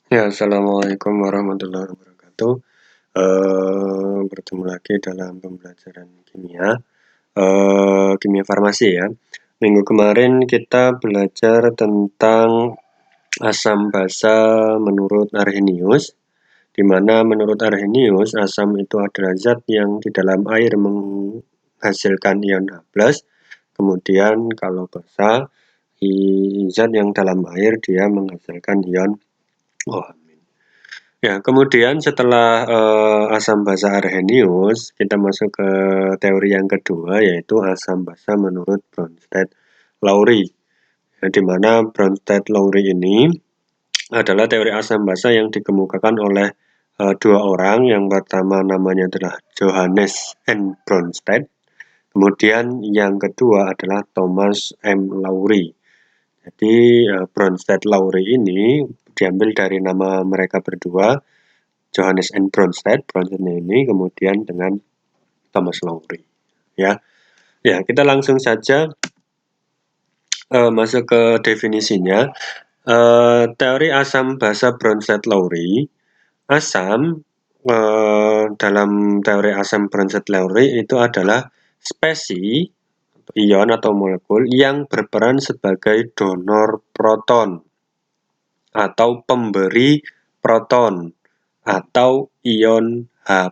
Ya, assalamualaikum warahmatullahi wabarakatuh. Bertemu lagi dalam pembelajaran kimia, kimia farmasi ya. Minggu kemarin kita belajar tentang asam basa menurut Arrhenius, di mana menurut Arrhenius asam itu adalah zat yang di dalam air menghasilkan ion H+, kemudian kalau basa, zat yang dalam air dia menghasilkan ion OH. Ya, kemudian setelah asam basa Arrhenius, kita masuk ke teori yang kedua, yaitu asam basa menurut Bronsted-Lowry. Ya, di mana Bronsted-Lowry ini adalah teori asam basa yang dikemukakan oleh dua orang. Yang pertama namanya adalah Johannes N. Bronsted, kemudian yang kedua adalah Thomas M. Lowry. Jadi Bronsted-Lowry ini diambil dari nama mereka berdua, Johannes N. Bronsted ini, kemudian dengan Thomas Lowry. Ya, kita langsung saja masuk ke definisinya. Teori asam basa Bronsted-Lowry, asam dalam teori asam Bronsted-Lowry itu adalah spesies ion atau molekul yang berperan sebagai donor proton atau pemberi proton atau ion H+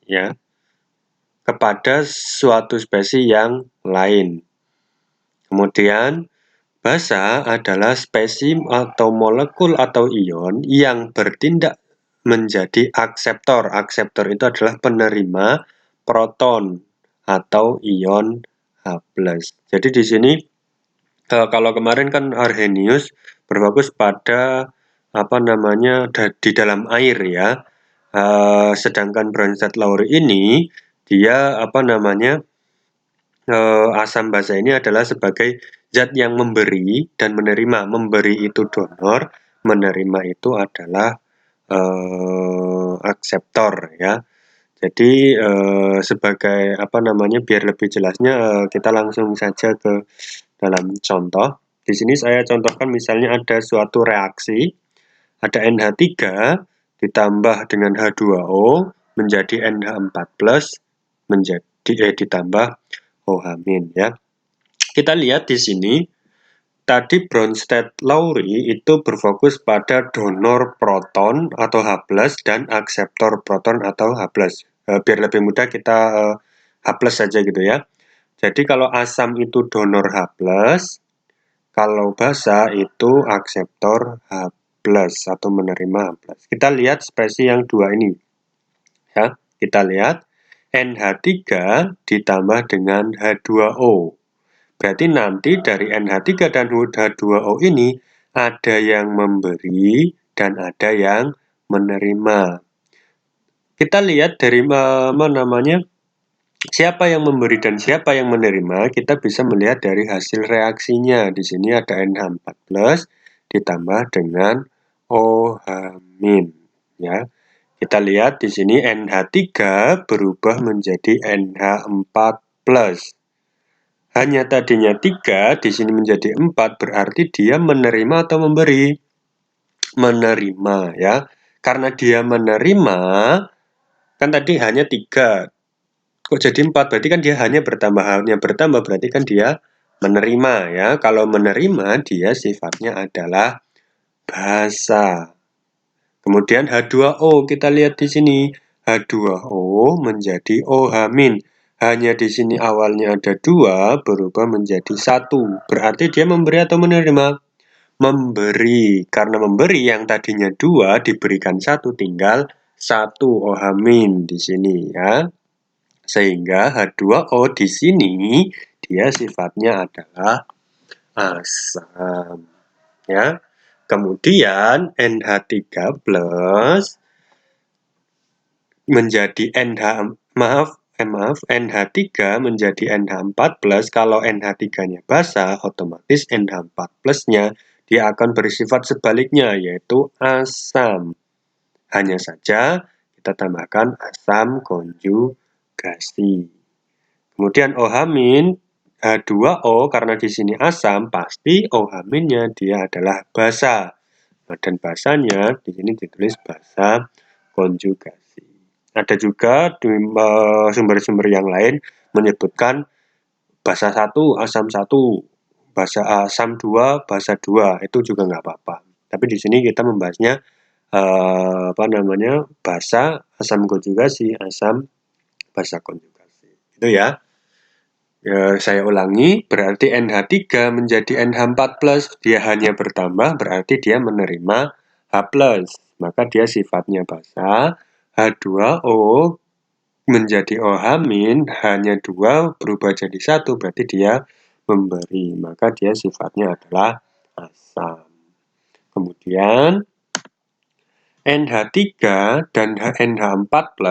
ya, kepada suatu spesies yang lain. Kemudian basa adalah spesies atau molekul atau ion yang bertindak menjadi akseptor. Akseptor itu adalah penerima proton atau ion H+. Jadi di sini kalau kemarin kan Arrhenius berfokus pada di dalam air ya. Sedangkan Bronsted-Lowry ini dia asam basa ini adalah sebagai zat yang memberi dan menerima. Memberi itu donor, menerima itu adalah akseptor ya. Jadi sebagai biar lebih jelasnya kita langsung saja ke dalam contoh. Di sini saya contohkan misalnya ada suatu reaksi, ada NH3 ditambah dengan H2O menjadi NH4+ ditambah OH- ya. Kita lihat di sini tadi Bronsted-Lowry itu berfokus pada donor proton atau H+ dan akseptor proton atau H+. Biar lebih mudah kita H+ saja gitu ya. Jadi kalau asam itu donor H+, kalau basa itu akseptor H+ atau menerima H+. Kita lihat spesies yang dua ini. Ya, kita lihat NH3 ditambah dengan H2O. Berarti nanti dari NH3 dan H2O ini ada yang memberi dan ada yang menerima. Kita lihat dari siapa yang memberi dan siapa yang menerima, kita bisa melihat dari hasil reaksinya. Di sini ada NH4+ ditambah dengan OH-. Ya. Kita lihat di sini NH3 berubah menjadi NH4+. Hanya tadinya 3, di sini menjadi 4, berarti dia menerima atau memberi? Menerima ya. Karena dia menerima, kan tadi hanya 3. Kok jadi 4? Berarti kan dia hanya bertambah, berarti kan dia menerima ya. Kalau menerima dia sifatnya adalah basa. Kemudian H2O kita lihat di sini. H2O menjadi OH-. Hanya di sini awalnya ada 2 berubah menjadi 1. Berarti dia memberi atau menerima? Memberi. Karena memberi yang tadinya 2 diberikan 1 tinggal 1 OH- di sini ya. Sehingga H2O di sini dia sifatnya adalah asam. Ya. Kemudian NH3+ menjadi NH3 menjadi NH4+. Kalau NH3-nya basa, otomatis NH4+-nya dia akan bersifat sebaliknya, yaitu asam. Hanya saja kita tambahkan asam konjugasi. Kemudian OH- H2O karena di sini asam, pasti OH- nya dia adalah basa. Nah, dan basanya di sini ditulis basa konjugasi. Ada juga sumber-sumber yang lain menyebutkan basa 1, asam 1, basa asam 2, basa 2, itu juga nggak apa-apa. Tapi di sini kita membahasnya basa asam konjugasi, asam basa konjugasi. Itu ya. Saya ulangi, berarti NH3 menjadi NH4+, dia hanya bertambah, berarti dia menerima H+, maka dia sifatnya basa. H2O menjadi OH-, hanya 2 berubah jadi 1, berarti dia memberi, maka dia sifatnya adalah asam. Kemudian NH3 dan NH4+,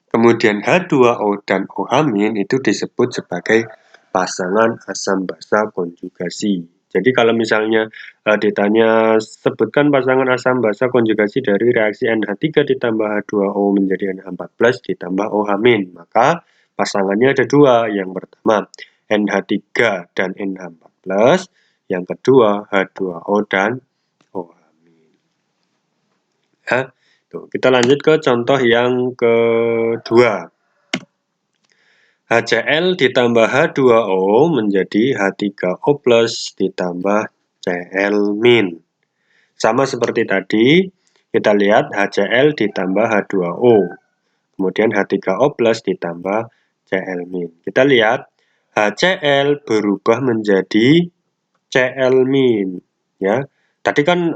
kemudian H2O dan OH- itu disebut sebagai pasangan asam basa konjugasi. Jadi kalau misalnya ditanya sebutkan pasangan asam basa konjugasi dari reaksi NH3 ditambah H2O menjadi NH4+ ditambah OH-, maka pasangannya ada dua. Yang pertama NH3 dan NH4+, yang kedua H2O dan OH-. Ya, tuh, kita lanjut ke contoh yang kedua. HCl ditambah H2O menjadi H3O+ ditambah Cl-. Sama seperti tadi, kita lihat HCl ditambah H2O, kemudian H3O+ ditambah Cl-. Kita lihat HCl berubah menjadi Cl-, ya. Tadi kan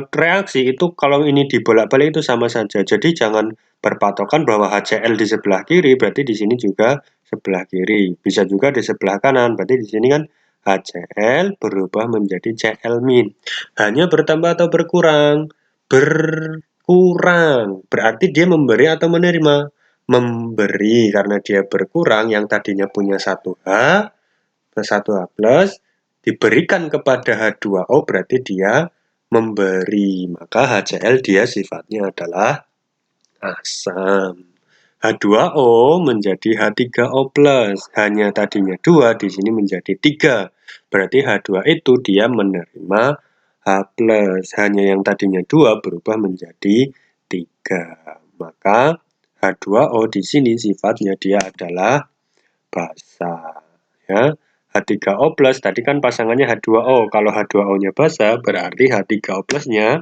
reaksi itu kalau ini dibolak-balik itu sama saja. Jadi jangan berpatokan bahwa HCl di sebelah kiri, berarti di sini juga sebelah kiri. Bisa juga di sebelah kanan, berarti di sini kan HCl berubah menjadi Cl-. Hanya bertambah atau berkurang? Berkurang. Berarti dia memberi atau menerima? Memberi, karena dia berkurang, yang tadinya punya 1H, 1H+, diberikan kepada H2O, berarti dia memberi, maka HCl dia sifatnya adalah asam. H2O menjadi H3O+, hanya tadinya 2, di sini menjadi 3, berarti H2 itu dia menerima H+, hanya yang tadinya 2 berubah menjadi 3, maka H2O di sini sifatnya dia adalah basa, ya. H3O+, tadi kan pasangannya H2O. Kalau H2O-nya basa, berarti H3O+-nya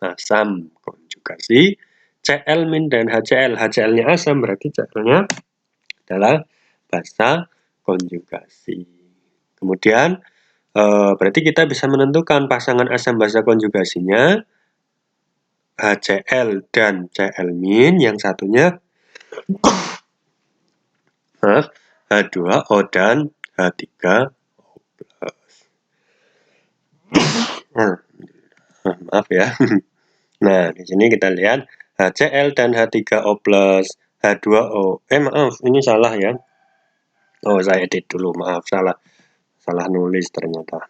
asam konjugasi Cl- dan HCl. HCl-nya asam, berarti Cl-nya adalah basa konjugasi. Kemudian, berarti kita bisa menentukan pasangan asam basa konjugasinya HCl dan Cl-, yang satunya H2O dan H3O+. Maaf ya. Nah, di sini kita lihat HCl dan H3O+, H2O. Maaf, ini salah ya. Oh, saya edit dulu, maaf, salah nulis ternyata.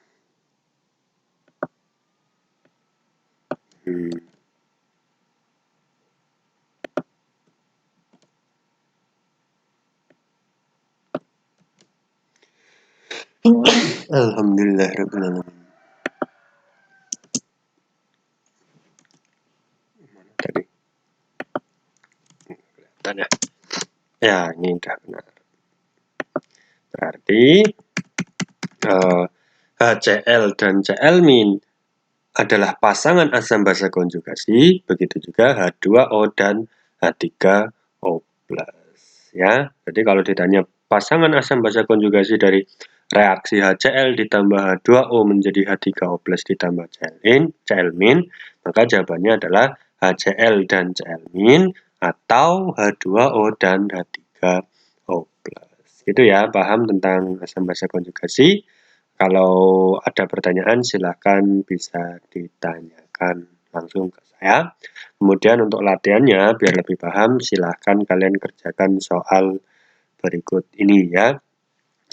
Alhamdulillahirrahmanirrahim. Tadi. Kelihatan ya? Ya, ini udah benar. Berarti HCl dan Cl- adalah pasangan asam basa konjugasi, begitu juga H2O dan H3O+. Ya, jadi kalau ditanya pasangan asam basa konjugasi dari reaksi HCl ditambah H2O menjadi H3O+ ditambah Cl-, maka jawabannya adalah HCl dan Cl- atau H2O dan H3O+. Itu ya, paham tentang asam basa konjugasi. Kalau ada pertanyaan silahkan bisa ditanyakan langsung ke saya. Kemudian untuk latihannya biar lebih paham silahkan kalian kerjakan soal berikut ini ya.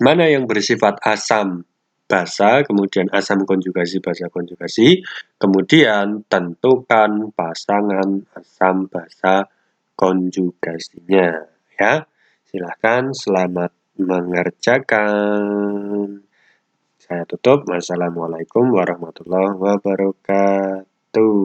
Mana yang bersifat asam basa, kemudian asam konjugasi basa konjugasi, kemudian tentukan pasangan asam basa konjugasinya ya. Silahkan, selamat mengerjakan. Saya tutup. Wassalamualaikum warahmatullahi wabarakatuh.